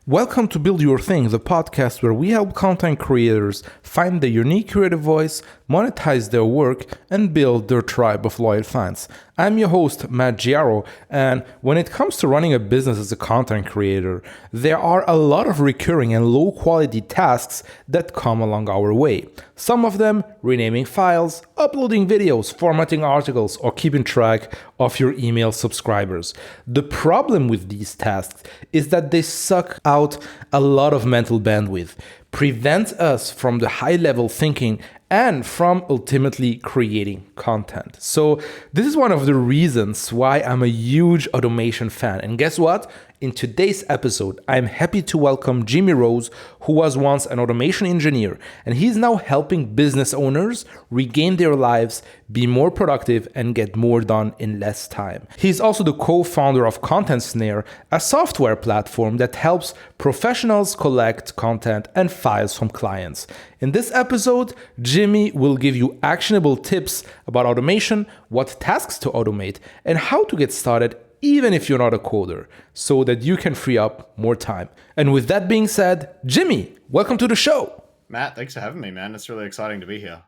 Welcome to Build Your Thing, the podcast where we help content creators find their unique creative voice, monetize their work, and build their tribe of loyal fans. I'm your host, Matt Giaro, and when it comes to running a business as a content creator, there are a lot of recurring and low-quality tasks that come along our way. Some of them renaming files, uploading videos, formatting articles, or keeping track of your email subscribers. The problem with these tasks is that they suck out a lot of mental bandwidth, prevent us from the high-level thinking and from ultimately creating content. So this is one of the reasons why I'm a huge automation fan. And guess what? In today's episode, I'm happy to welcome Jimmy Rose, who was once an automation engineer, and he's now helping business owners regain their lives, be more productive, and get more done in less time. He's also the co-founder of Content Snare, a software platform that helps professionals collect content and files from clients. In this episode, Jimmy will give you actionable tips about automation, what tasks to automate, and how to get started even if you're not a coder, so that you can free up more time. And with that being said, Jimmy, welcome to the show. Matt, thanks for having me, man. It's really exciting to be here.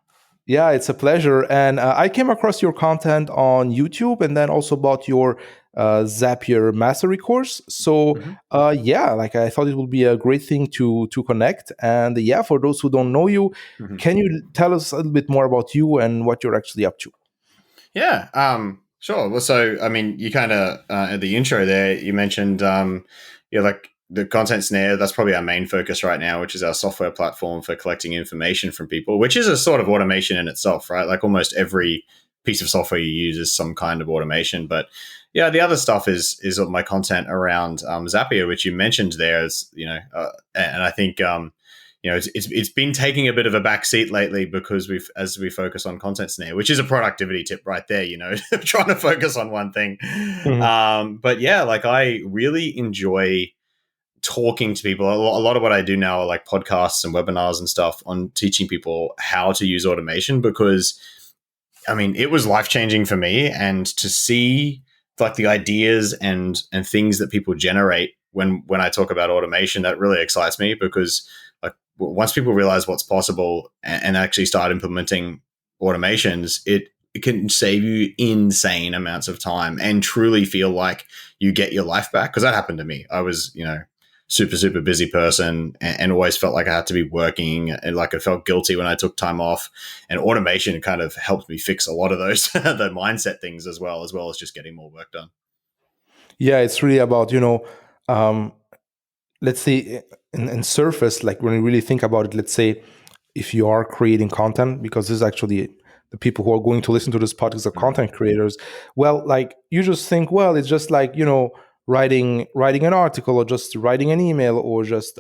Yeah, it's a pleasure. And I came across your content on YouTube and then also bought your Zapier mastery course. So I thought it would be a great thing to connect. And for those who don't know you, can you tell us a little bit more about you and what you're actually up to? Yeah, sure. Well, so, I mean, you kind of, at the intro there, you mentioned, like the Content Snare, that's probably our main focus right now, which is our software platform for collecting information from people, which is a sort of automation in itself, right? Like almost every piece of software you use is some kind of automation. But yeah, the other stuff is my content around Zapier, which you mentioned there, is, and I think, it's been taking a bit of a back seat lately because as we focus on Content Snare, which is a productivity tip right there, trying to focus on one thing. But yeah, like I really enjoy talking to people. A lot of what I do now are like podcasts and webinars and stuff on teaching people how to use automation, because I mean, it was life-changing for me, and to see like the ideas and things that people generate when I talk about automation, that really excites me, because like once people realize what's possible and actually start implementing automations, it can save you insane amounts of time and truly feel like you get your life back. Because that happened to me. I was, super busy person and always felt like I had to be working, and like I felt guilty when I took time off. And automation kind of helped me fix a lot of those the mindset things as well as just getting more work done. Yeah, it's really about, let's say in surface, like when you really think about it, let's say if you are creating content, because this is actually the people who are going to listen to this podcast are content creators. Well, like you just think, well, it's just like, writing an article or just writing an email or just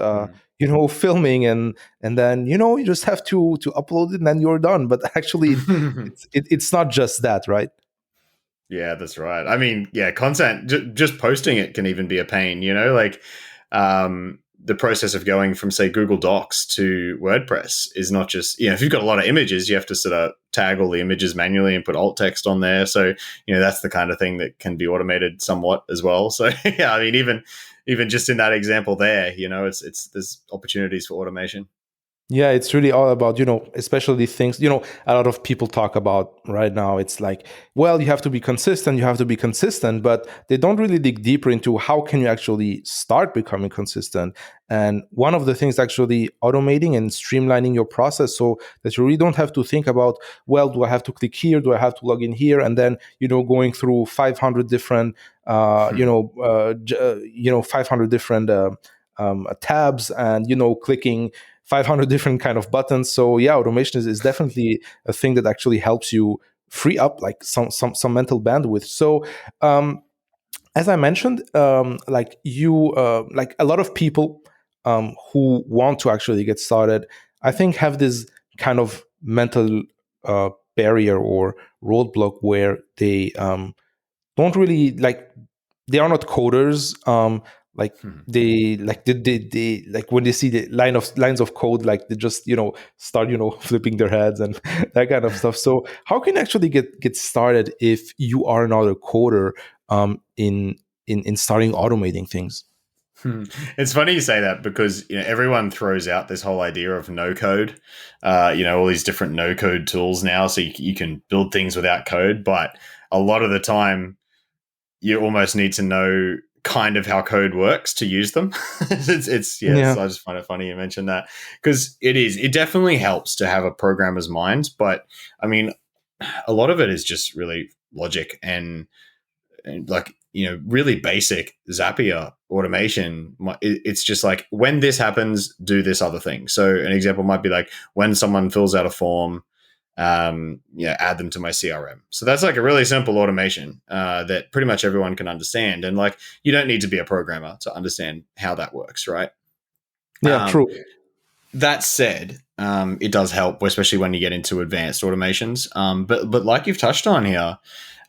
filming and then you just have to upload it and then you're done. But actually it's not just that, right? Yeah, that's right. I mean, yeah, content, just posting it can even be a pain, like the process of going from, say, Google Docs to WordPress is not just, if you've got a lot of images, you have to sort of tag all the images manually and put alt text on there. So, that's the kind of thing that can be automated somewhat as well. So, yeah, I mean, even just in that example there, there's opportunities for automation. Yeah, it's really all about, especially things, a lot of people talk about right now. It's like, well, you have to be consistent, but they don't really dig deeper into how can you actually start becoming consistent. And one of the things actually automating and streamlining your process so that you really don't have to think about, well, do I have to click here? Do I have to log in here? And then, going through 500 different, 500 different tabs and, clicking 500 different kind of buttons. So yeah, automation is definitely a thing that actually helps you free up like some mental bandwidth. So as I mentioned, like a lot of people who want to actually get started, I think have this kind of mental barrier or roadblock where they don't really like, they are not coders. They like when they see the lines of code, like they just start flipping their heads and that kind of stuff. So how can you actually get started if you are not a coder in starting automating things? It's funny you say that because everyone throws out this whole idea of no code, all these different no code tools now, so you can build things without code. But a lot of the time, you almost need to know kind of how code works to use them. it's yeah. Yeah. So I just find it funny you mentioned that because it definitely helps to have a programmer's mind. But I mean, a lot of it is just really logic and like really basic Zapier automation. It's just like when this happens, do this other thing. So an example might be like when someone fills out a form, add them to my CRM. So that's like a really simple automation that pretty much everyone can understand. And like you don't need to be a programmer to understand how that works, right? Yeah, Um, true. that said, it does help, especially when you get into advanced automations. But like you've touched on here,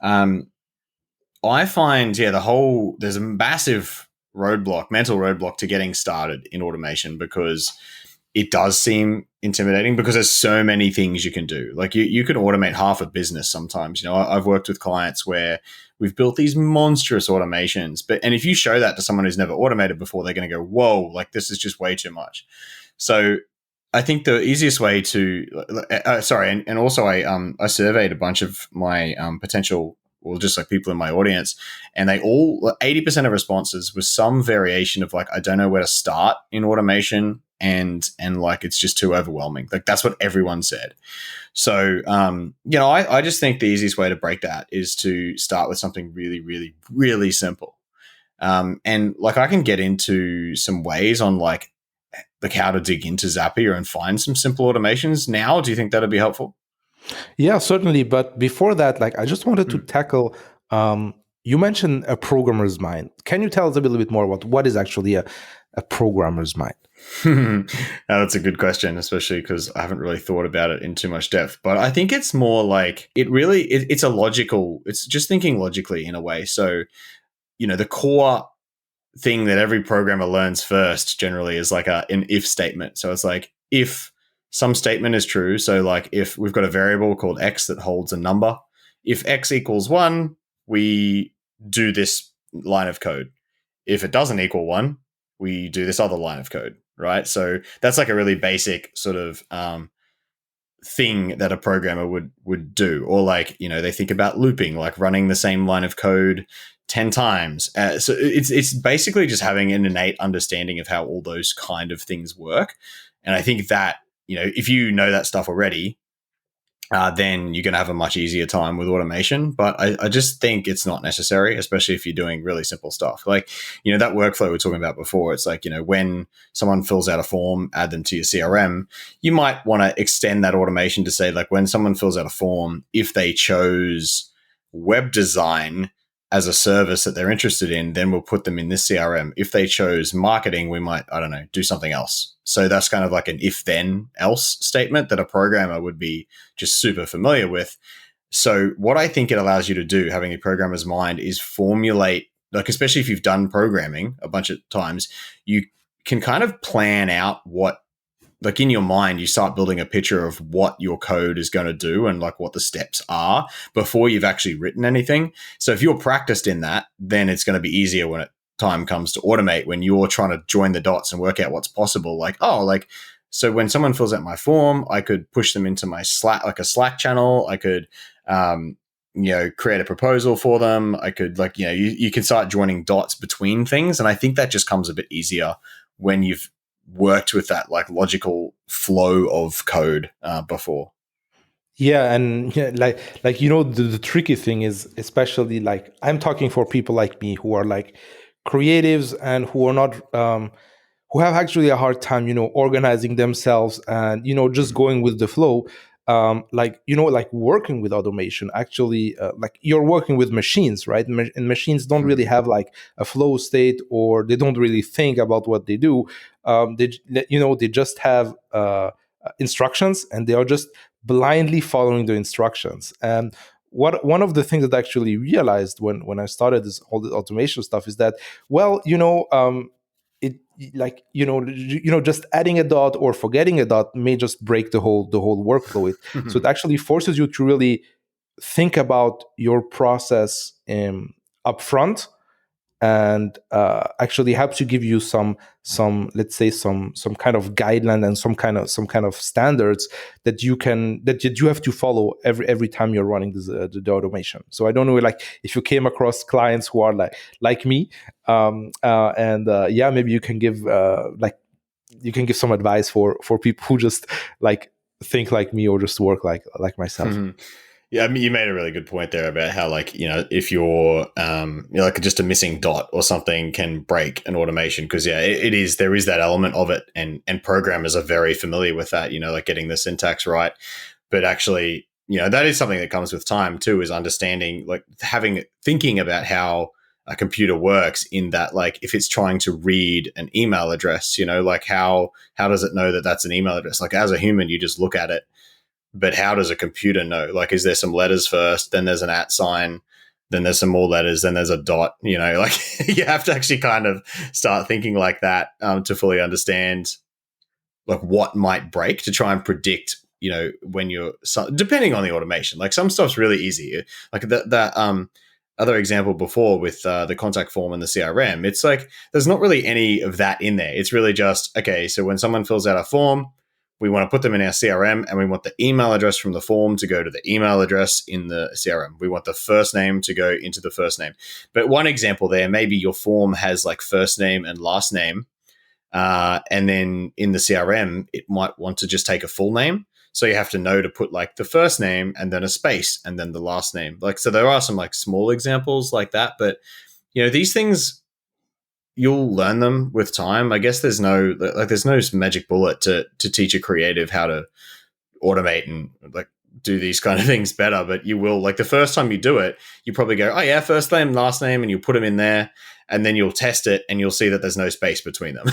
um, I find, there's a massive mental roadblock to getting started in automation because it does seem intimidating because there's so many things you can do. Like you can automate half a business sometimes. I've worked with clients where we've built these monstrous automations, and if you show that to someone who's never automated before, they're going to go, whoa, like this is just way too much. So I think the easiest way to, and also I surveyed a bunch of my potential, or just like people in my audience, and they all 80% of responses was some variation of like, I don't know where to start in automation, and like it's just too overwhelming. Like that's what everyone said. So I just think the easiest way to break that is to start with something really, really, really simple. And like I can get into some ways on like how to dig into Zapier and find some simple automations now. Do you think that'd be helpful? Yeah, certainly. But before that, like I just wanted to tackle. You mentioned a programmer's mind. Can you tell us a little bit more about what is actually a programmer's mind? That's a good question, especially because I haven't really thought about it in too much depth. But I think it's more like it's just thinking logically in a way. So, the core thing that every programmer learns first generally is like an if statement. So it's like if some statement is true. So like if we've got a variable called x that holds a number, if x equals 1, we do this line of code. If it doesn't equal 1, we do this other line of code, right? So that's like a really basic sort of thing that a programmer would do. Or like, they think about looping, like running the same line of code 10 times. So it's basically just having an innate understanding of how all those kind of things work. And I think that, if you know that stuff already, then you're going to have a much easier time with automation. But I just think it's not necessary, especially if you're doing really simple stuff. Like, that workflow we were talking about before, it's like, when someone fills out a form, add them to your CRM, you might want to extend that automation to say, like, when someone fills out a form, if they chose web design as a service that they're interested in, then we'll put them in this CRM. If they chose marketing, we might, I don't know, do something else. So that's kind of like an if then else statement that a programmer would be just super familiar with. So what I think it allows you to do, having a programmer's mind, is formulate, like, especially if you've done programming a bunch of times, you can kind of plan out what, like in your mind, you start building a picture of what your code is going to do and like what the steps are before you've actually written anything. So if you're practiced in that, then it's going to be easier when time comes to automate, when you're trying to join the dots and work out what's possible. Like, so when someone fills out my form, I could push them into my Slack, like a Slack channel. I could, create a proposal for them. I could you can start joining dots between things. And I think that just comes a bit easier when you've worked with that like logical flow of code before. Yeah, and the tricky thing is, especially like I'm talking for people like me who are like creatives and who are not who have actually a hard time, organizing themselves and just going with the flow. Like working with automation, actually, like you're working with machines, right? And machines don't really have like a flow state, or they don't really think about what they do. They just have instructions, and they are just blindly following the instructions. And one of the things that I actually realized when I started all the automation stuff is that, well, it like just adding a dot or forgetting a dot may just break the whole workflow. So it actually forces you to really think about your process up front, and actually helps you give you some let's say some kind of guideline and some kind of standards that you have to follow every time you're running the automation. So I don't know, like, if you came across clients who are like me, maybe you can give some advice for people who just like think like me or just work like myself. Yeah, I mean, you made a really good point there about how, like, if you're like just a missing dot or something can break an automation, because there is that element of it, and programmers are very familiar with that, like getting the syntax right. But actually, that is something that comes with time too, is understanding, like, thinking about how a computer works, in that, like, if it's trying to read an email address, like how does it know that that's an email address? Like, as a human, you just look at it. But how does a computer know? Like, is there some letters first, then there's an @ sign, then there's some more letters, then there's a dot, like you have to actually kind of start thinking like that to fully understand, like, what might break, to try and predict, when you're, depending on the automation. Like, some stuff's really easy. Like that other example before with the contact form and the CRM, it's like, there's not really any of that in there. It's really just, okay, so when someone fills out a form, we want to put them in our CRM, and we want the email address from the form to go to the email address in the CRM. We want the first name to go into the first name. But one example there, maybe your form has like first name and last name. And then in the CRM, it might want to just take a full name. So you have to know to put like the first name and then a space and then the last name. Like, so there are some like small examples like that, but these things, you'll learn them with time. I guess there's no magic bullet to teach a creative how to automate and like do these kind of things better. But you will, like, the first time you do it, you probably go, oh yeah, first name, last name, and you put them in there, and then you'll test it and you'll see that there's no space between them,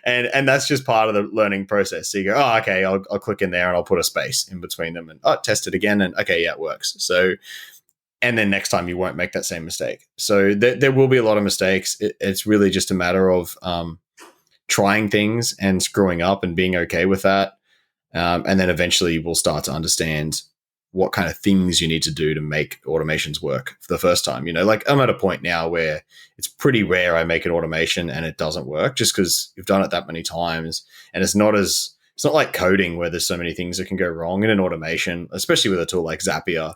and that's just part of the learning process. So you go, oh, okay, I'll click in there and I'll put a space in between them, and test it again, and okay, yeah, it works. So, and then next time you won't make that same mistake. So there will be a lot of mistakes. It's really just a matter of trying things and screwing up and being okay with that. And then eventually we'll start to understand what kind of things you need to do to make automations work for the first time. Like, I'm at a point now where it's pretty rare I make an automation and it doesn't work, just because you've done it that many times. And it's not like coding, where there's so many things that can go wrong in an automation, especially with a tool like Zapier.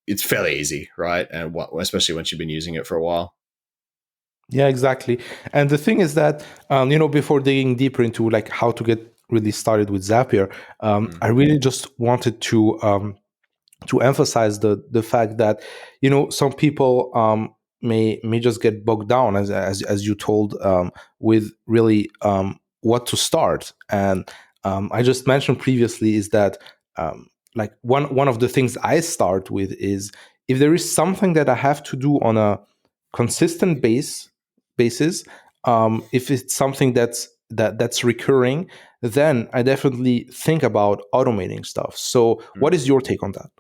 It's fairly easy, right? And especially once you've been using it for a while. Yeah, exactly. And the thing is that, before digging deeper into like how to get really started with Zapier, I really just wanted to emphasize the fact that, some people may just get bogged down, as you told, with really what to start. And I just mentioned previously is that, like, one of the things I start with is, if there is something that I have to do on a consistent basis, if it's something that's recurring, then I definitely think about automating stuff. So what is your take on that?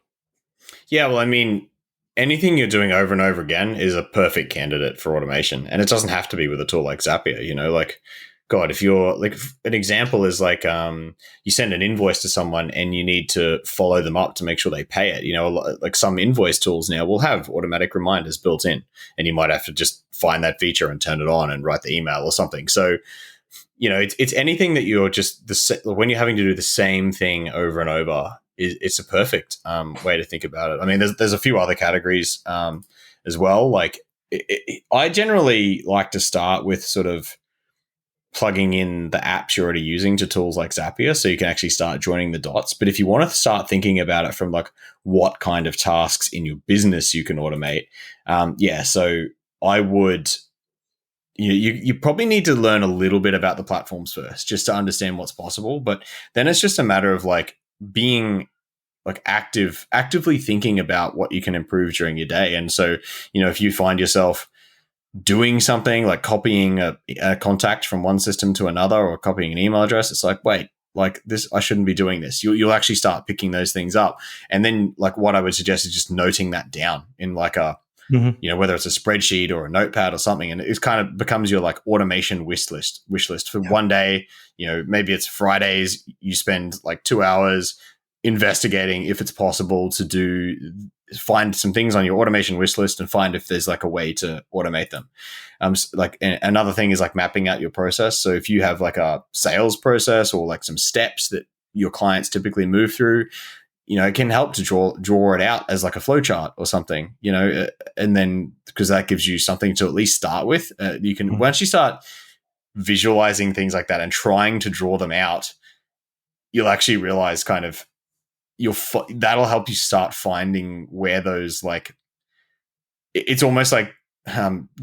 Yeah, well, I mean, anything you're doing over and over again is a perfect candidate for automation. And it doesn't have to be with a tool like Zapier, like, God, if you're like, an example is like, you send an invoice to someone and you need to follow them up to make sure they pay it. Like, some invoice tools now will have automatic reminders built in, and you might have to just find that feature and turn it on and write the email or something. So, it's anything that you're when you're having to do the same thing over and over, it's a perfect way to think about it. I mean, there's a few other categories as well. Like, I generally like to start with sort of plugging in the apps you're already using to tools like Zapier, so you can actually start joining the dots. But if you want to start thinking about it from like what kind of tasks in your business you can automate, so I would, you probably need to learn a little bit about the platforms first, just to understand what's possible. But then it's just a matter of like being like actively thinking about what you can improve during your day. And so, if you find yourself doing something like copying a contact from one system to another, or copying an email address, it's like, wait, like this, I shouldn't be doing this. You'll actually start picking those things up. And then, like, what I would suggest is just noting that down in like a, whether it's a spreadsheet or a notepad or something. And it kind of becomes your like automation wish list for one day. Maybe it's Fridays, you spend like 2 hours investigating if it's possible to do find some things on your automation wish list and find if there's like a way to automate them. Like another thing is like mapping out your process. So if you have like a sales process or like some steps that your clients typically move through, it can help to draw it out as like a flow chart or something, and then because that gives you something to at least start with. You can once you start visualizing things like that and trying to draw them out, you'll actually realize kind of that'll help you start finding where those like it's almost like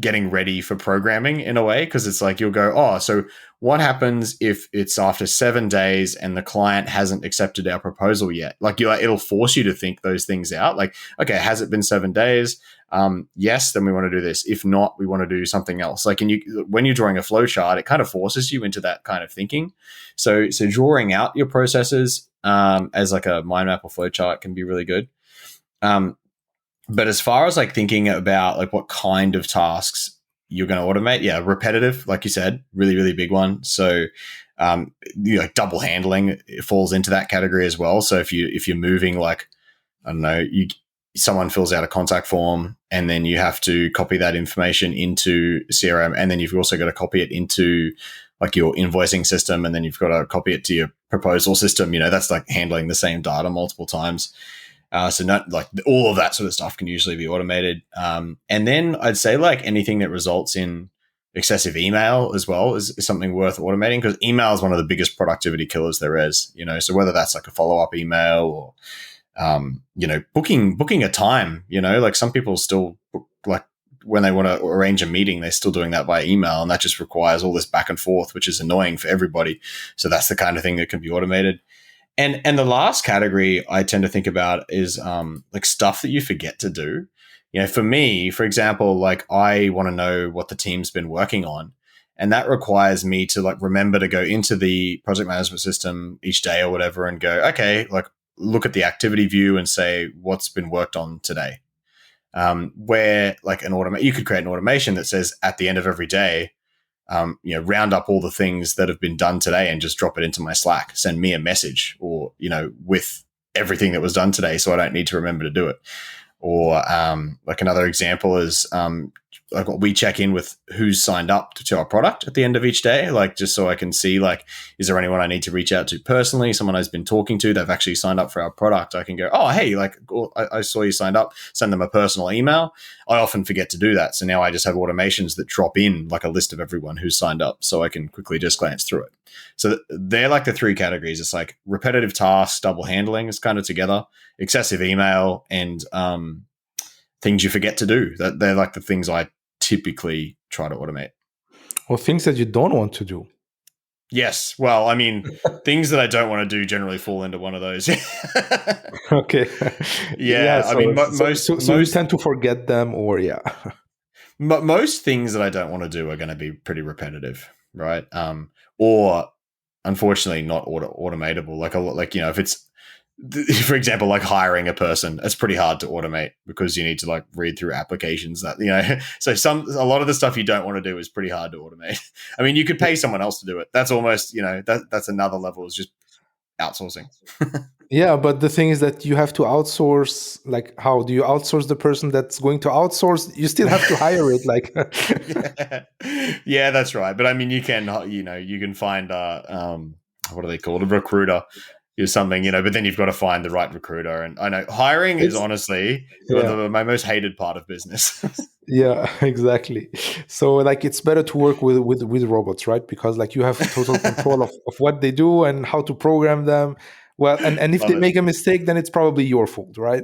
getting ready for programming in a way, because it's like you'll go, oh, so what happens if it's after 7 days and the client hasn't accepted our proposal yet? Like it'll force you to think those things out. Like, okay, has it been 7 days? Yes, then we want to do this. If not, we want to do something else. Like, when you're drawing a flow chart, it kind of forces you into that kind of thinking. So drawing out your processes as like a mind map or flow chart can be really good. But as far as like thinking about like what kind of tasks you're going to automate, yeah, repetitive, like you said, really, really big one. So, double handling, it falls into that category as well. So if you're moving, like, I don't know, someone fills out a contact form and then you have to copy that information into CRM, and then you've also got to copy it into like your invoicing system, and then you've got to copy it to your proposal system. That's like handling the same data multiple times. So not like all of that sort of stuff can usually be automated. And then I'd say like anything that results in excessive email as well is something worth automating, because email is one of the biggest productivity killers there is, so whether that's like a follow-up email or, booking a time, like some people still book, like when they want to arrange a meeting, they're still doing that by email, and that just requires all this back and forth, which is annoying for everybody. So that's the kind of thing that can be automated. And the last category I tend to think about is like stuff that you forget to do. For me, for example, like I want to know what the team's been working on, and that requires me to like remember to go into the project management system each day or whatever and go, okay, like look at the activity view and say what's been worked on today. Where like you could create an automation that says at the end of every day, round up all the things that have been done today and just drop it into my Slack, send me a message or, with everything that was done today, so I don't need to remember to do it. Or like another example is like we check in with who's signed up to our product at the end of each day, like just so I can see like, is there anyone I need to reach out to personally, someone I've been talking to, they've actually signed up for our product. I can go, oh, hey, like I saw you signed up, send them a personal email. I often forget to do that. So now I just have automations that drop in like a list of everyone who's signed up, so I can quickly just glance through it. So they're like the three categories. It's like repetitive tasks, double handling is kind of together, excessive email, and things you forget to do. They're like the things I typically try to automate. Or things that you don't want to do. Yes. Well, I mean, things that I don't want to do generally fall into one of those. Okay. Yeah. So, I mean, so you tend to forget them, or yeah. Most things that I don't want to do are going to be pretty repetitive, right? Or unfortunately not automatable. Like if it's, for example, like hiring a person, it's pretty hard to automate because you need to like read through applications that, so a lot of the stuff you don't want to do is pretty hard to automate. I mean, you could pay someone else to do it. That's almost, that's another level, is just outsourcing. Yeah, but the thing is that you have to outsource. Like, how do you outsource the person that's going to outsource? You still have to hire it. Like, yeah, that's right. But I mean, you can find what are they called? A recruiter or something, but then you've got to find the right recruiter. And I know hiring is honestly my most hated part of business. Yeah, exactly. So like it's better to work with robots, right? Because like you have total control of what they do and how to program them. Well, and if they make a mistake, then it's probably your fault, right?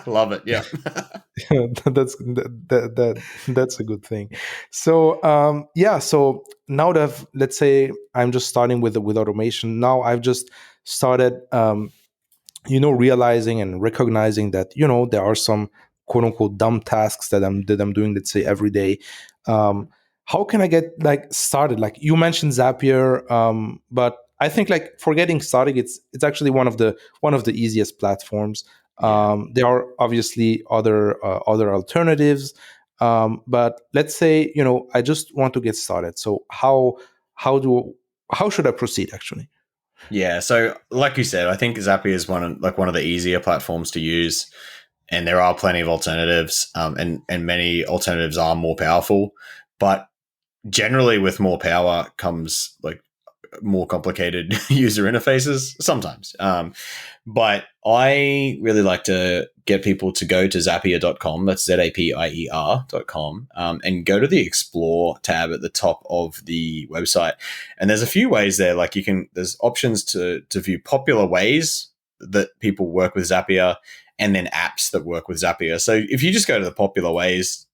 Love it. Yeah. That's a good thing. So so now that let's say I'm just starting with automation. Now I've just started realizing and recognizing that there are some quote unquote dumb tasks that I'm doing, let's say, every day. How can I get like started? Like you mentioned Zapier, but I think like for getting started, it's actually one of the easiest platforms. There are obviously other alternatives, but let's say I just want to get started. So how should I proceed actually? Yeah, so like you said, I think Zapier is one of the easier platforms to use. and there are plenty of alternatives, and many alternatives are more powerful. But generally, with more power comes like more complicated user interfaces sometimes. But I really like to get people to go to Zapier.com. That's Zapier.com, and go to the Explore tab at the top of the website. And there's a few ways there. Like there's options to view popular ways that people work with Zapier, and then apps that work with Zapier. So if you just go to the popular ways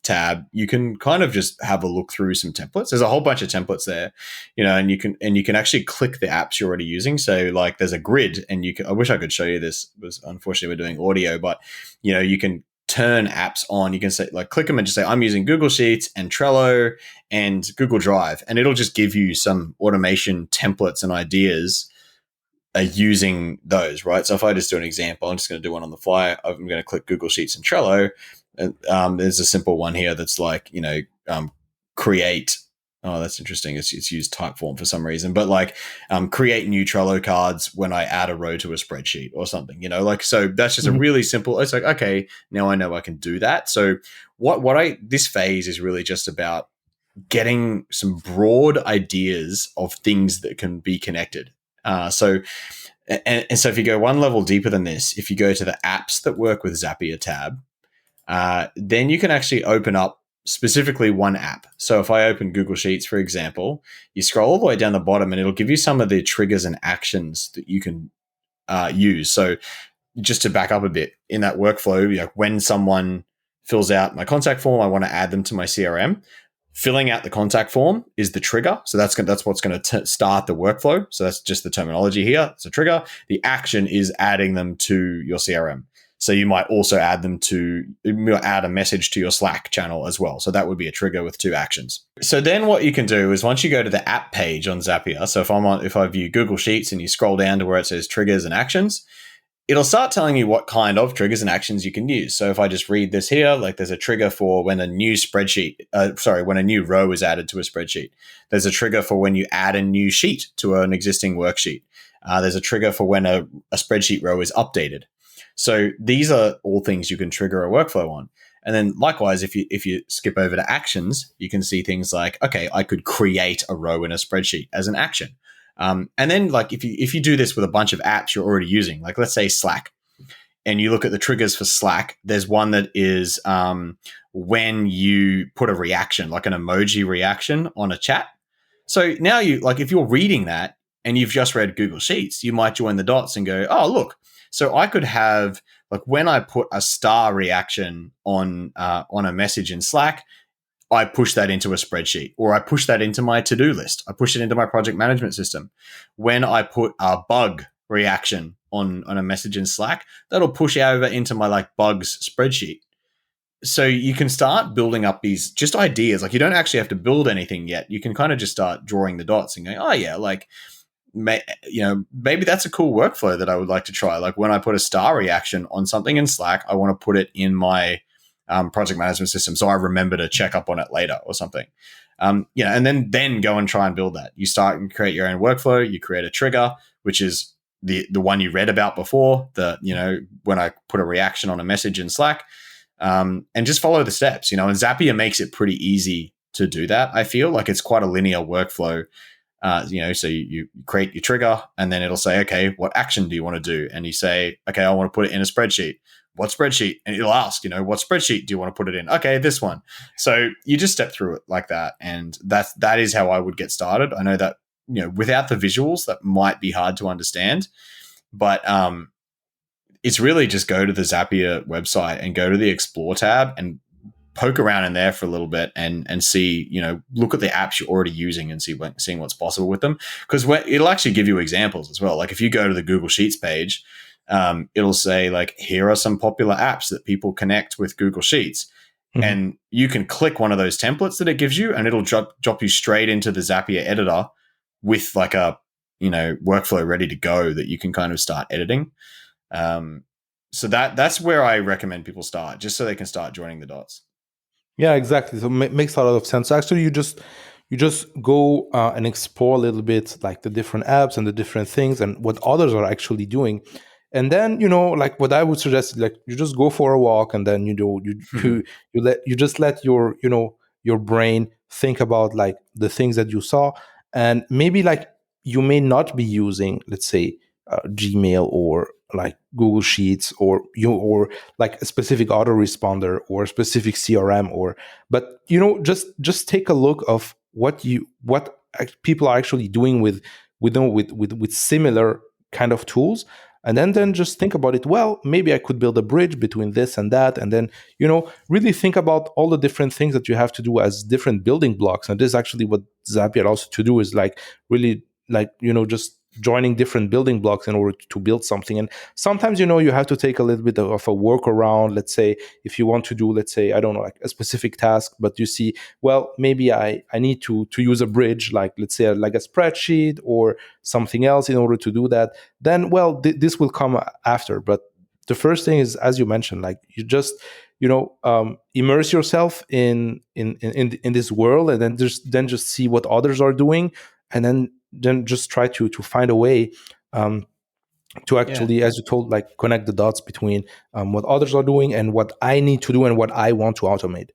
tab, you can kind of just have a look through some templates. There's a whole bunch of templates there, and you can actually click the apps you're already using. So like there's a grid, and I wish I could show you this, was unfortunately we're doing audio, but you can turn apps on. You can say like click them and just say I'm using Google Sheets and Trello and Google Drive, and it'll just give you some automation templates and ideas using those, right? So if I just do an example, I'm just going to do one on the fly. I'm going to click Google Sheets and Trello. There's a simple one here that's like, create. Oh, that's interesting. It's used Typeform for some reason, but like create new Trello cards when I add a row to a spreadsheet or something, so that's just a really simple, it's like, okay, now I know I can do that. So this phase is really just about getting some broad ideas of things that can be connected. So if you go one level deeper than this, if you go to the apps that work with Zapier tab, then you can actually open up specifically one app. So if I open Google Sheets, for example, you scroll all the way down the bottom and it'll give you some of the triggers and actions that you can use. So just to back up a bit, in that workflow, when someone fills out my contact form, I want to add them to my CRM. Filling out the contact form is the trigger. So that's what's going to start the workflow. So that's just the terminology here. It's a trigger. The action is adding them to your CRM. So you might also add a message to your Slack channel as well. So that would be a trigger with two actions. So then what you can do is once you go to the app page on Zapier, so if I view Google Sheets and you scroll down to where it says triggers and actions, it'll start telling you what kind of triggers and actions you can use. So if I just read this here, like there's a trigger for when a new when a new row is added to a spreadsheet. There's a trigger for when you add a new sheet to an existing worksheet. There's a trigger for when a spreadsheet row is updated. So these are all things you can trigger a workflow on. And then likewise, if you skip over to actions, you can see things like, okay, I could create a row in a spreadsheet as an action. And then like if you do this with a bunch of apps you're already using, like let's say Slack, and you look at the triggers for Slack, there's one that is when you put a reaction, like an emoji reaction on a chat. So now if you're reading that and you've just read Google Sheets, you might join the dots and go, oh, look, so I could have like when I put a star reaction on a message in Slack, I push that into a spreadsheet, or I push that into my to-do list. I push it into my project management system. When I put a bug reaction on a message in Slack, that'll push over into my like bugs spreadsheet. So you can start building up these just ideas. Like you don't actually have to build anything yet. You can kind of just start drawing the dots and going, oh yeah, like maybe that's a cool workflow that I would like to try. Like when I put a star reaction on something in Slack, I want to put it in my project management system, so I remember to check up on it later or something. And then go and try and build that. You start and create your own workflow. You create a trigger, which is the one you read about before. When I put a reaction on a message in Slack, and just follow the steps. And Zapier makes it pretty easy to do that. I feel like it's quite a linear workflow. So you create your trigger, and then it'll say, okay, what action do you want to do? And you say, okay, I want to put it in a spreadsheet. What spreadsheet? And it'll ask, what spreadsheet do you want to put it in? Okay, this one. So you just step through it like that. And that is how I would get started. I know that, without the visuals, that might be hard to understand, but it's really just go to the Zapier website and go to the Explore tab and poke around in there for a little bit and see, look at the apps you're already using and seeing what's possible with them. Because it'll actually give you examples as well. Like if you go to the Google Sheets page, it'll say like, here are some popular apps that people connect with Google Sheets. Mm-hmm. And you can click one of those templates that it gives you, and it'll drop you straight into the Zapier editor with like a, workflow ready to go that you can kind of start editing. So that's where I recommend people start, just so they can start joining the dots. Yeah, exactly. So it makes a lot of sense. Actually, you just go and explore a little bit like the different apps and the different things and what others are actually doing. And then, like what I would suggest is, like, you just go for a walk, and then you just let your brain think about like the things that you saw. And maybe like you may not be using, let's say, Gmail or like Google Sheets, or like a specific autoresponder or a specific CRM, but just take a look of what people are actually doing with similar kind of tools. And then just think about it. Well, maybe I could build a bridge between this and that. And then really think about all the different things that you have to do as different building blocks. And this is actually what Zapier also to do, is like really, like, just joining different building blocks in order to build something. And sometimes you have to take a little bit of a workaround. Let's say if you want to do, let's say, I don't know, like a specific task, but you see, well, maybe I need to use a bridge, like, let's say, like a spreadsheet or something else in order to do that. Then, well, this will come after. But the first thing is, as you mentioned, like, you just immerse yourself in this world, and then just see what others are doing, and then just try to find a way to Yeah. actually, as you told, like, connect the dots between what others are doing and what I need to do and what I want to automate.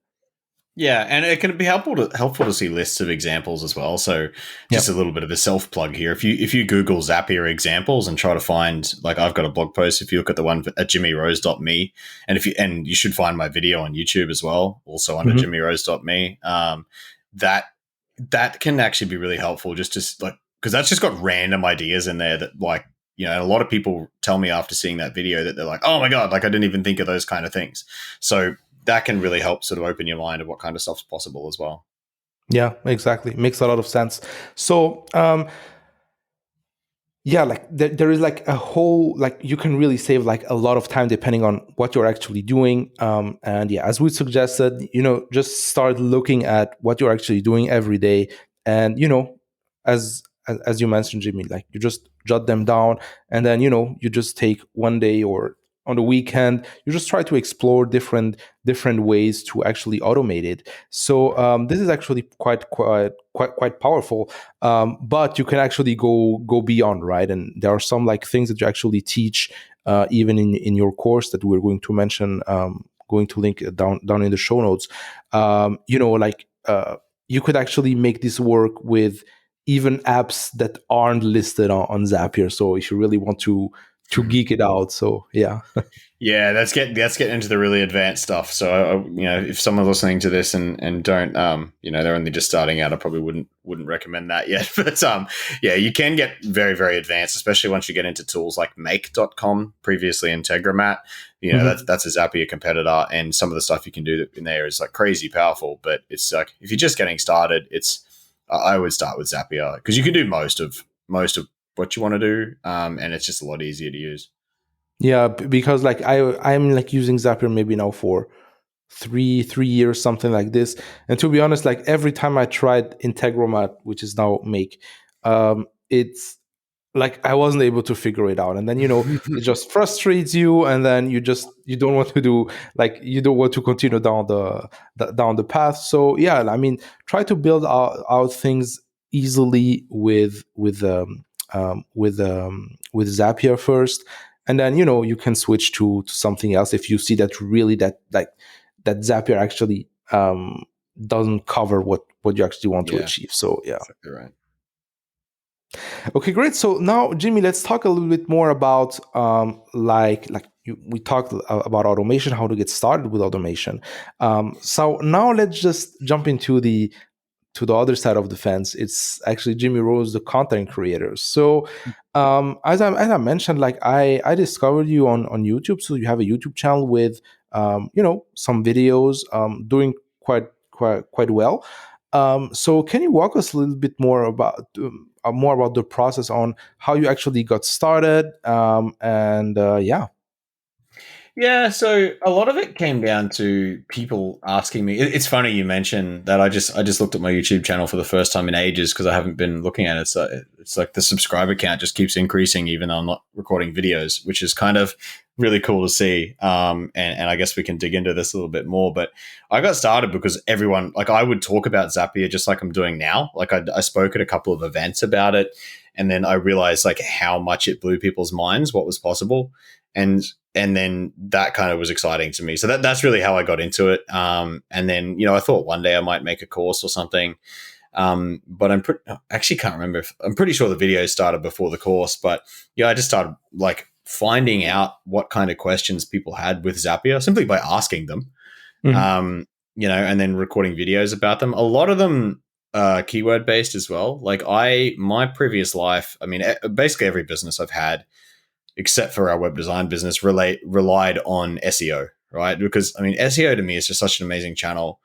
Yeah, and it can be helpful to see lists of examples as well. So Yeah. just a little bit of a self plug here. If you Google Zapier examples and try to find, like, I've got a blog post. If you look at the one at jimmyrose.me, and you should find my video on YouTube as well, also under Mm-hmm. jimmyrose.me. That that can actually be really helpful, just to like, because that's just got random ideas in there that, like, a lot of people tell me after seeing that video that they're like, oh my God, like, I didn't even think of those kind of things. So that can really help sort of open your mind of what kind of stuff's possible as well. Yeah, exactly. Makes a lot of sense. So, yeah, like there is like a whole, like, you can really save like a lot of time depending on what you're actually doing. And yeah, as we suggested, just start looking at what you're actually doing every day. And as you mentioned, Jimmy, like, you just jot them down, and then you just take one day, or on the weekend, you just try to explore different ways to actually automate it. So this is actually quite powerful. But you can actually go beyond, right? And there are some like things that you actually teach, even in your course, that we're going to mention, going to link it down in the show notes. Like, you could actually make this work with even apps that aren't listed on Zapier. So if you really want to geek it out, so yeah. Yeah, that's getting into the really advanced stuff. So, if someone's listening to this and don't, they're only just starting out, I probably wouldn't recommend that yet. But yeah, you can get very, very advanced, especially once you get into tools like Make.com, previously Integromat. Mhm. That's a Zapier competitor, and some of the stuff you can do in there is like crazy powerful. But it's like, if you're just getting started, I would start with Zapier, because you can do most of what you want to do, and it's just a lot easier to use. Yeah, because like I'm like using Zapier maybe now for three years, something like this. And to be honest, like, every time I tried Integromat, which is now Make, it's like I wasn't able to figure it out. And then it just frustrates you, and then you don't want to do, like, you don't want to continue down the path. So yeah, I mean, try to build out things easily with Zapier first, and then you can switch to something else if you see that really that Zapier actually doesn't cover what you actually want to Yeah, achieve. So yeah. exactly right. Okay, great. So now, Jimmy, let's talk a little bit more about we talked about automation, how to get started with automation. So now let's just jump into the other side of the fence. It's actually Jimmy Rose, the content creator. So as I mentioned, like, I discovered you on YouTube. So you have a YouTube channel with some videos doing quite well. So can you walk us a little bit more about the process on how you actually got started? And yeah. Yeah, so a lot of it came down to people asking me. It's funny you mentioned that. I just looked at my YouTube channel for the first time in ages because I haven't been looking at it. So it's like the subscriber count just keeps increasing, even though I'm not recording videos, which is kind of really cool to see. And I guess we can dig into this a little bit more. But I got started because everyone, like, I would talk about Zapier just like I'm doing now. Like, I spoke at a couple of events about it, and then I realized like how much it blew people's minds, what was possible. And then that kind of was exciting to me. So that's really how I got into it. And then, I thought one day I might make a course or something. But I actually can't remember. I'm pretty sure the video started before the course, but yeah, I just started like finding out what kind of questions people had with Zapier simply by asking them, Mhm. um, and then recording videos about them. A lot of them keyword based as well. Like my previous life, I mean, basically every business I've had except for our web design business, relied on SEO, right? Because I mean, SEO to me is just such an amazing channel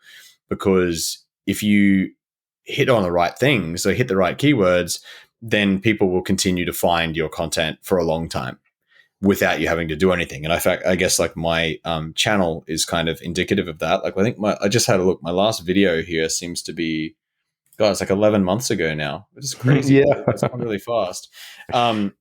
because if you hit on the right things, so hit the right keywords, then people will continue to find your content for a long time without you having to do anything. And in fact, I guess like my channel is kind of indicative of that. Like I think I just had a look. My last video here seems to be, God, it's like 11 months ago now, which is crazy. It's Yeah. gone really fast. Um,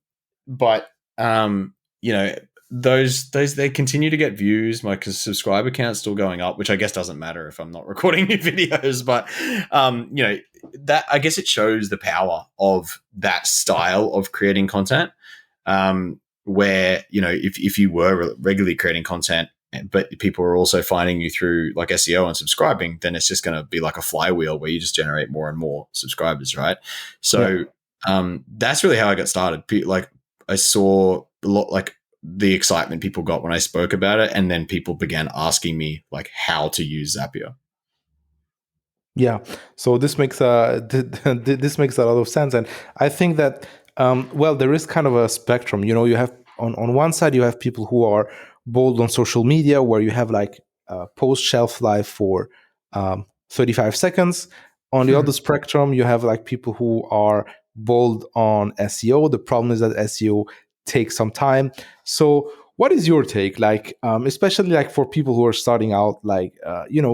but um, you know, those they continue to get views. My subscriber count's still going up, which I guess doesn't matter if I'm not recording new videos. But that I guess it shows the power of that style of creating content. Where if you were regularly creating content, but people are also finding you through like SEO and subscribing, then it's just going to be like a flywheel where you just generate more and more subscribers, right? Yeah. So that's really how I got started. Like I saw a lot, like the excitement people got when I spoke about it, and then people began asking me like how to use Zapier. Yeah, so this makes this makes a lot of sense, and I think that well, there is kind of a spectrum. You have on one side you have people who are bold on social media, where you have like post shelf life for 35 seconds. On the other spectrum, you have like people who are bold on SEO. The problem is that SEO takes some time. So what is your take, like especially like for people who are starting out, like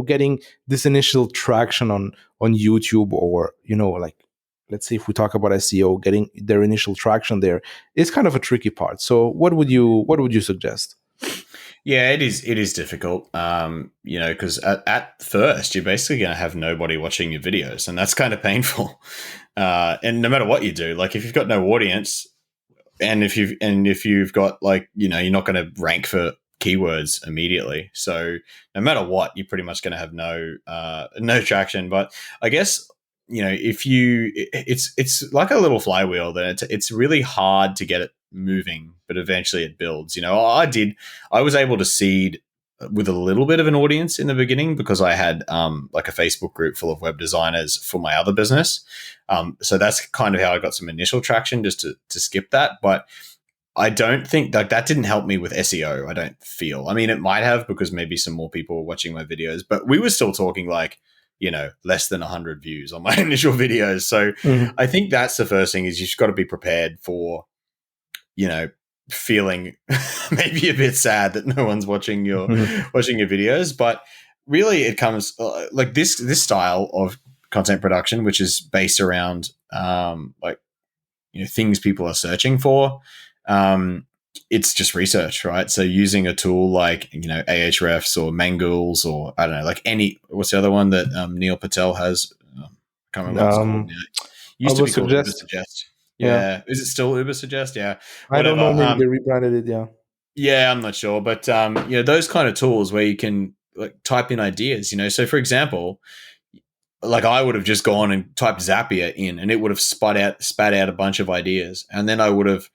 getting this initial traction on YouTube, or like let's say if we talk about SEO, getting their initial traction there is kind of a tricky part. So what would you suggest? Yeah, it is difficult. Because at first you're basically going to have nobody watching your videos, and that's kind of painful. And no matter what you do, like if you've got no audience, and if you've got like you're not going to rank for keywords immediately, so no matter what, you're pretty much going to have no traction. But I guess if it's like a little flywheel, then it's really hard to get it moving, but eventually it builds. I was able to seed with a little bit of an audience in the beginning because I had like a Facebook group full of web designers for my other business. So that's kind of how I got some initial traction, just to skip that. But I don't think that didn't help me with SEO. I don't feel. I mean, it might have because maybe some more people were watching my videos, but we were still talking like less than 100 views on my initial videos. So Mhm. I think that's the first thing is you've got to be prepared for you know feeling maybe a bit sad that no one's watching your Mhm. videos. But really it comes like this style of content production, which is based around like things people are searching for. um it's just research, right? So using a tool like Ahrefs or Mangools, or I don't know, like what's the other one that Neil Patel has? I can't remember what it's called um now. It I used to would be called suggest, Ubersuggest. yeah, Yeah, is it still Ubersuggest? Yeah, I don't whatever. know, maybe they rebranded it, yeah. Yeah, I'm not sure, but those kind of tools where you can like type in ideas. So for example, like I would have just gone and typed Zapier in, and it would have spat out a bunch of ideas, and then I would have,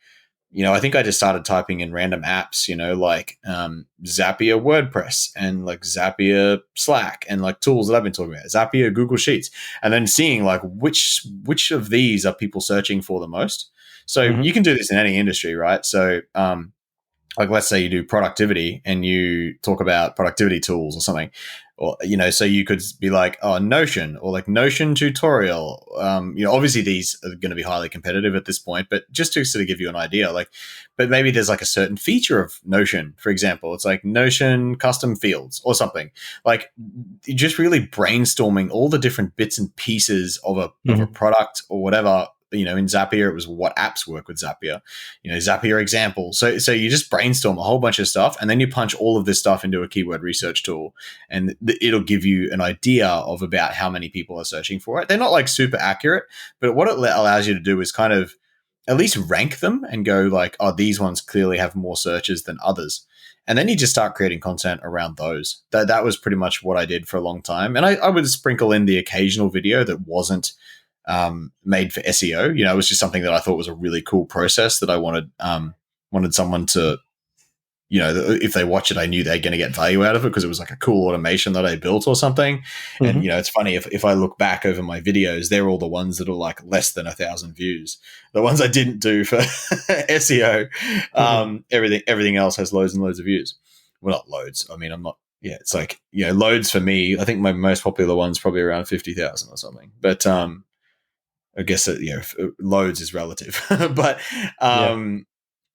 I think I just started typing in random apps, like Zapier WordPress and like Zapier Slack and like tools that I've been talking about, Zapier Google Sheets, and then seeing like which of these are people searching for the most. So Hmm. you can do this in any industry, right? So like let's say you do productivity and you talk about productivity tools or something, or so you could be like, oh, Notion, or like Notion tutorial. Obviously these are going to be highly competitive at this point, but just to sort of give you an idea, like, but maybe there's like a certain feature of Notion, for example, it's like Notion custom fields or something. Like, you're just really brainstorming all the different bits and pieces of a Mhm. product or whatever. In Zapier, it was what apps work with Zapier, Zapier example. So you just brainstorm a whole bunch of stuff, and then you punch all of this stuff into a keyword research tool, and it'll give you an idea of about how many people are searching for it. They're not like super accurate, but what it allows you to do is kind of at least rank them and go like, oh, these ones clearly have more searches than others. And then you just start creating content around those. That was pretty much what I did for a long time. And I would sprinkle in the occasional video that wasn't made for SEO. It was just something that I thought was a really cool process that I wanted someone to, if they watch it, I knew they're going to get value out of it because it was like a cool automation that I built or something. And, Mhm. it's funny if I look back over my videos, they're all the ones that are like less than 1,000 views. The ones I didn't do for SEO, Mhm. everything else has loads and loads of views. Well, not loads. I mean, I'm not, yeah, it's like, loads for me. I think my most popular one's probably around 50,000 or something. But, I guess that, loads is relative, but Yeah.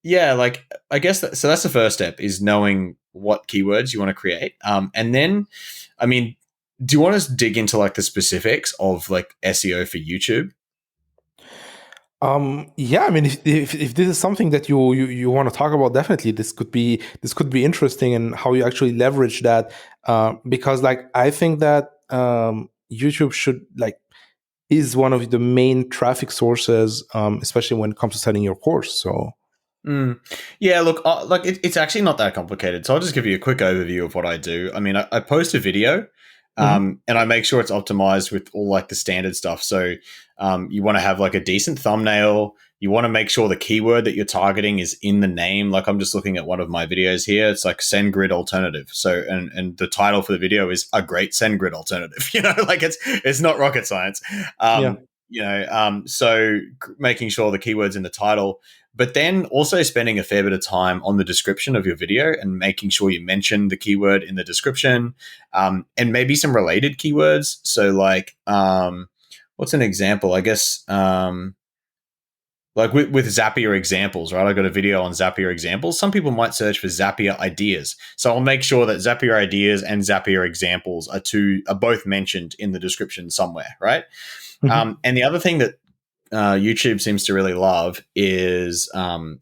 yeah, like I guess so. That's the first step, is knowing what keywords you want to create, and then, I mean, do you want to dig into like the specifics of like SEO for YouTube? Yeah, I mean, if this is something that you want to talk about, definitely this could be interesting, and how you actually leverage that. Because like I think that YouTube should like is one of the main traffic sources, especially when it comes to setting your course. So. Mm. Yeah, look, like it's actually not that complicated. So I'll just give you a quick overview of what I do. I mean, I post a video, Mhm. and I make sure it's optimized with all like the standard stuff. So you want to have like a decent thumbnail. You want to make sure the keyword that you're targeting is in the name. Like, I'm just looking at one of my videos here. It's like SendGrid alternative. So and the title for the video is a great SendGrid alternative. Like it's not rocket science. Yeah. So making sure the keywords in the title, but then also spending a fair bit of time on the description of your video and making sure you mention the keyword in the description, and maybe some related keywords. So, like, what's an example? I guess, like with Zapier examples, right? I got a video on Zapier examples. Some people might search for Zapier ideas, so I'll make sure that Zapier ideas and Zapier examples are both mentioned in the description somewhere, right? Mhm. And the other thing that YouTube seems to really love is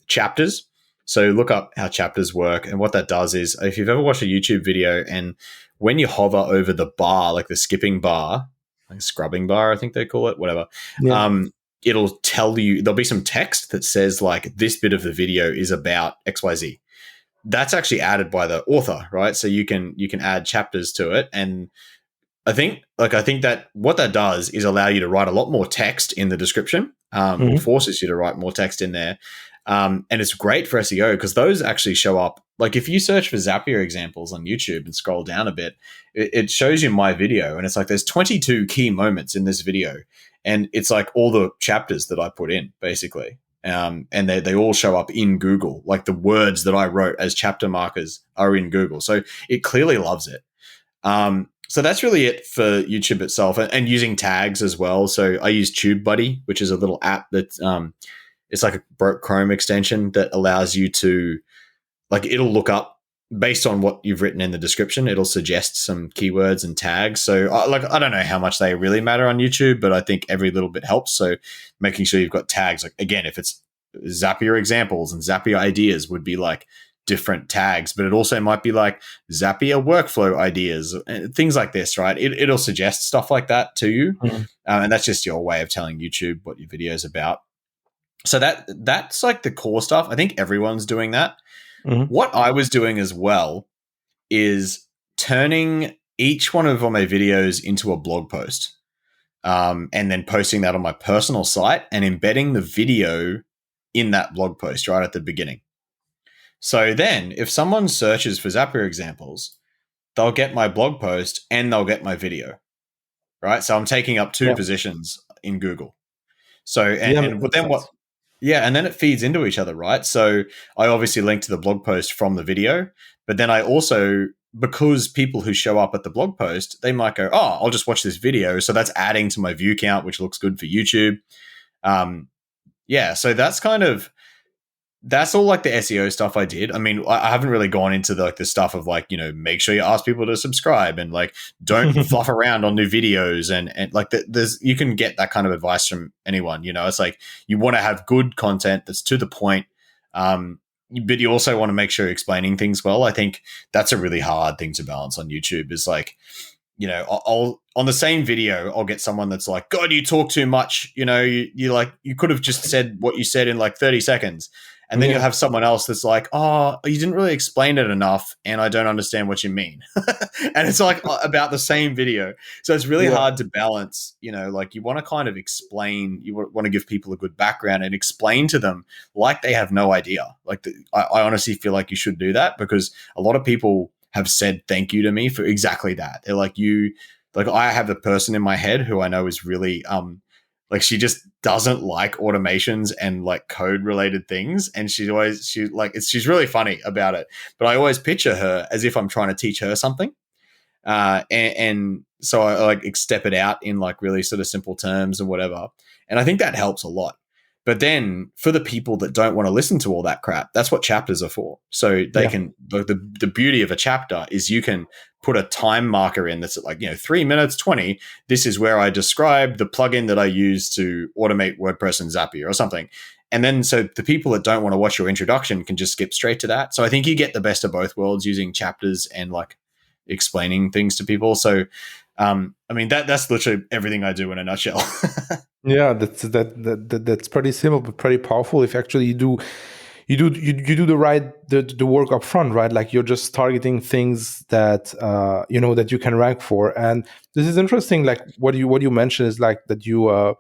chapters. So look up how chapters work. And what that does is, if you've ever watched a YouTube video and when you hover over the bar, like the skipping bar, like scrubbing bar, I think they call it, whatever, Yeah. it'll tell you, there'll be some text that says like, this bit of the video is about XYZ. That's actually added by the author, right? So you can add chapters to it. And I think that what that does is allow you to write a lot more text in the description, or Mhm. forces you to write more text in there. And it's great for SEO because those actually show up. Like, if you search for Zapier examples on YouTube and scroll down a bit, it shows you my video, and it's like there's 22 key moments in this video, and it's like all the chapters that I put in basically. And they all show up in Google. Like, the words that I wrote as chapter markers are in Google, so it clearly loves it. So that's really it for YouTube itself, and using tags as well. So I use TubeBuddy, which is a little app that it's like a Chrome extension that allows you to, like, it'll look up based on what you've written in the description. It'll suggest some keywords and tags. So like, I don't know how much they really matter on YouTube, but I think every little bit helps. So making sure you've got tags, like, again, if it's Zapier examples and Zapier ideas would be like different tags, but it also might be like Zapier workflow ideas, things like this, right? It'll suggest stuff like that to you. Mhm. And that's just your way of telling YouTube what your video is about. So that's like the core stuff. I think everyone's doing that. Mhm. What I was doing as well is turning each one of my videos into a blog post, and then posting that on my personal site and embedding the video in that blog post right at the beginning. So then, if someone searches for Zapier examples, they'll get my blog post and they'll get my video, right? So I'm taking up two Yeah. positions in Google. So Yeah. and but Makes then sense. Yeah, and then it feeds into each other, right? So I obviously link to the blog post from the video, but then I also, because people who show up at the blog post, they might go, "Oh, I'll just watch this video," so that's adding to my view count, which looks good for YouTube. Um, yeah, so that's all like the SEO stuff I did. I mean, I haven't really gone into the stuff of like, make sure you ask people to subscribe and like don't fluff around on new videos and like there's you can get that kind of advice from anyone. It's like you want to have good content that's to the point, but you also want to make sure you're explaining things well. I think that's a really hard thing to balance on YouTube. Is like, I'll on the same video, I'll get someone that's like, "God, you talk too much." You like you could have just said what you said in like 30 seconds. And then Yeah. you'll have someone else that's like, "Oh, you didn't really explain it enough, and I don't understand what you mean." And it's like about the same video. So it's really Yeah. hard to balance, like you want to kind of explain, you want to give people a good background and explain to them like they have no idea. Like I honestly feel like you should do that because a lot of people have said thank you to me for exactly that. They're like, I have a person in my head who I know is really, like she just doesn't like automations and like code related things. And she's really funny about it. But I always picture her as if I'm trying to teach her something. And so I like step it out in like really sort of simple terms and whatever. And I think that helps a lot. But then for the people that don't want to listen to all that crap, that's what chapters are for. So they Yeah. can, the beauty of a chapter is you can put a time marker in that's at like, 3 minutes, 20. This is where I describe the plugin that I use to automate WordPress and Zapier or something. And then so the people that don't want to watch your introduction can just skip straight to that. So I think you get the best of both worlds using chapters and like explaining things to people. So, I mean, that's literally everything I do in a nutshell. Yeah, that's pretty simple but pretty powerful. If actually you do the work up front, right? Like you're just targeting things that that you can rank for. And this is interesting. Like what you mentioned is like that you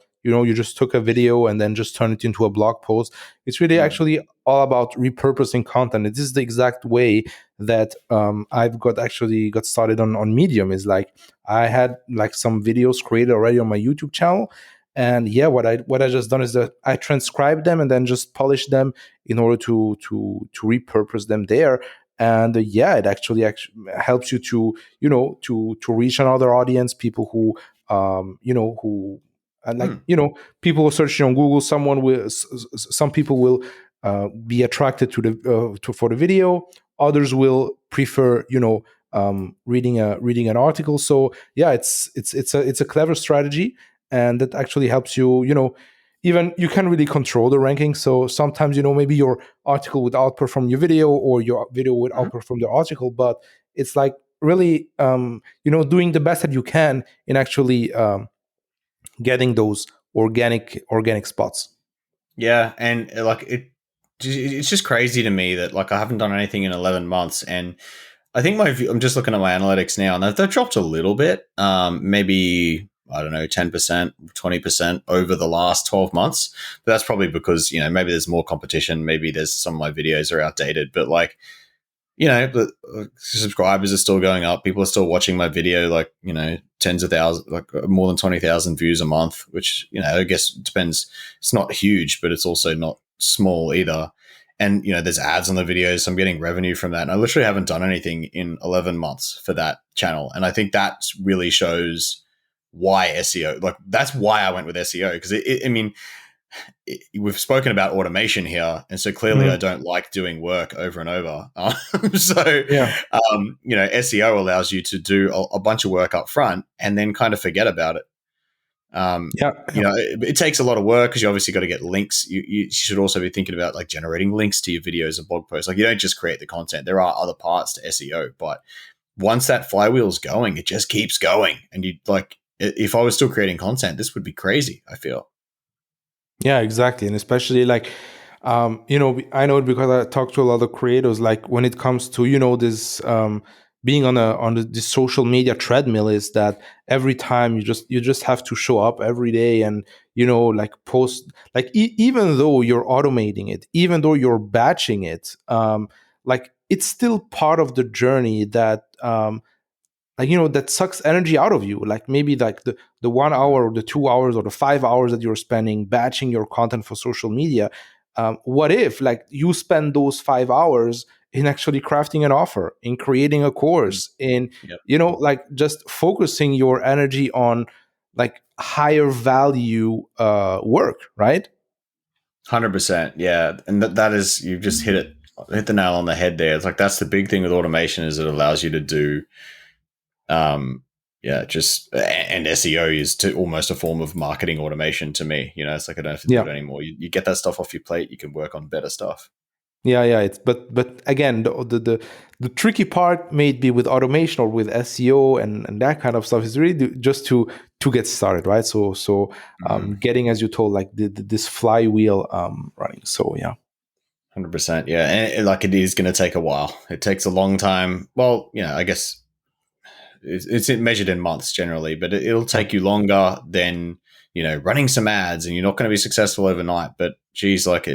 just took a video and then just turned it into a blog post. It's really Mm. actually all about repurposing content. This is the exact way that I've got started on Medium. Is like I had like some videos created already on my YouTube channel. And yeah, what I just done is that I transcribed them and then just polished them in order to repurpose them there. And yeah, it actually helps you to to reach another audience, people who who like Mm. people who searching on Google. Some people will be attracted to for the video. Others will prefer reading an article. So yeah, it's a clever strategy, and that actually helps you. Even you can really control the ranking. So sometimes maybe your article would outperform your video, or your video would Mhm. outperform the article. But it's like really doing the best that you can in actually getting those organic spots. Yeah, and like it's just crazy to me that like I haven't done anything in 11 months, and I think I'm just looking at my analytics now, and they've dropped a little bit, maybe I don't know, 10%, 20% over the last 12 months. But that's probably because maybe there's more competition, maybe there's some of my videos are outdated, but like the subscribers are still going up. People are still watching my video, like, tens of thousands, like more than 20,000 views a month, which, I guess it depends. It's not huge, but it's also not small either. And, there's ads on the videos. So I'm getting revenue from that. And I literally haven't done anything in 11 months for that channel. And I think that really shows why SEO, like that's why I went with SEO. Because I mean, we've spoken about automation here, and so clearly I Mhm. don't like doing work over and over. So, Yeah. SEO allows you to do a bunch of work up front and then kind of forget about it. Yeah. It takes a lot of work because you obviously got to get links. You should also be thinking about like generating links to your videos and blog posts. Like you don't just create the content. There are other parts to SEO, but once that flywheel's going, it just keeps going. And you like, if I was still creating content, this would be crazy, I feel. Yeah, exactly. And especially like, I know it because I talk to a lot of creators. Like when it comes to, this being this social media treadmill, is that every time you just have to show up every day and, like post, like even though you're automating it, even though you're batching it, like it's still part of the journey that, that sucks energy out of you. Like maybe like the 1 hour or the 2 hours or the 5 hours that you're spending batching your content for social media. What if like you spend those 5 hours in actually crafting an offer, in creating a course, in Yep. like just focusing your energy on like higher value work, right? 100%. Yeah. And that is, you've just hit the nail on the head there. It's like, that's the big thing with automation, is it allows you to do, and SEO is to almost a form of marketing automation to me. It's like, I don't have to do Yeah. it anymore. You get that stuff off your plate. You can work on better stuff. Yeah. It's but again, the tricky part may be with automation or with SEO and that kind of stuff is really just to get started, right? So getting, as you told, like this flywheel running. So yeah. 100%. Yeah. And like, it is going to take a while. It takes a long time. Well, I guess it's measured in months generally, but it'll take you longer than, running some ads, and you're not going to be successful overnight. But geez, like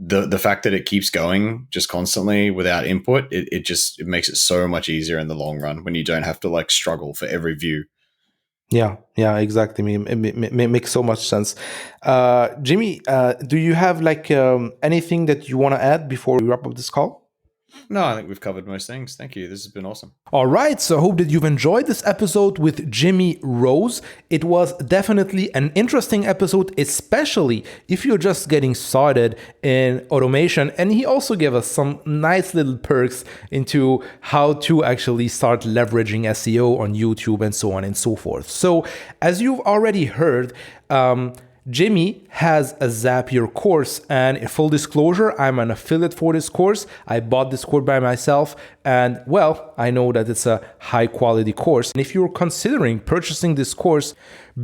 the fact that it keeps going just constantly without input, it makes it so much easier in the long run when you don't have to like struggle for every view. Yeah, exactly. It makes so much sense. Jimmy, do you have like anything that you want to add before we wrap up this call? No, I think we've covered most things. Thank you. This has been awesome. All right, so I hope that you've enjoyed this episode with Jimmy Rose. It was definitely an interesting episode, especially if you're just getting started in automation. And he also gave us some nice little perks into how to actually start leveraging SEO on YouTube and so on and so forth. So as you've already heard, Jimmy has a Zapier course, and full disclosure, I'm an affiliate for this course. I bought this course by myself, and well, I know that it's a high quality course. And if you're considering purchasing this course,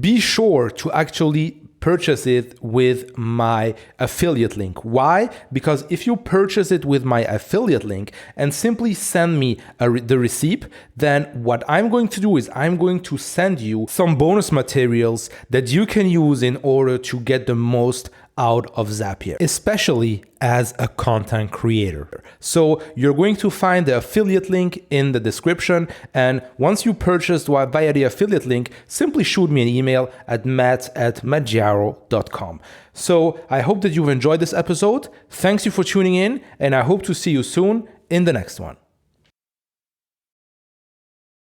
be sure to actually purchase it with my affiliate link. Why? Because if you purchase it with my affiliate link and simply send me the receipt, then what I'm going to do is I'm going to send you some bonus materials that you can use in order to get the most out of Zapier, especially as a content creator. So you're going to find the affiliate link in the description. And once you purchase via the affiliate link, simply shoot me an email at matt@maggiaro.com. So I hope that you've enjoyed this episode. Thanks you for tuning in, and I hope to see you soon in the next one.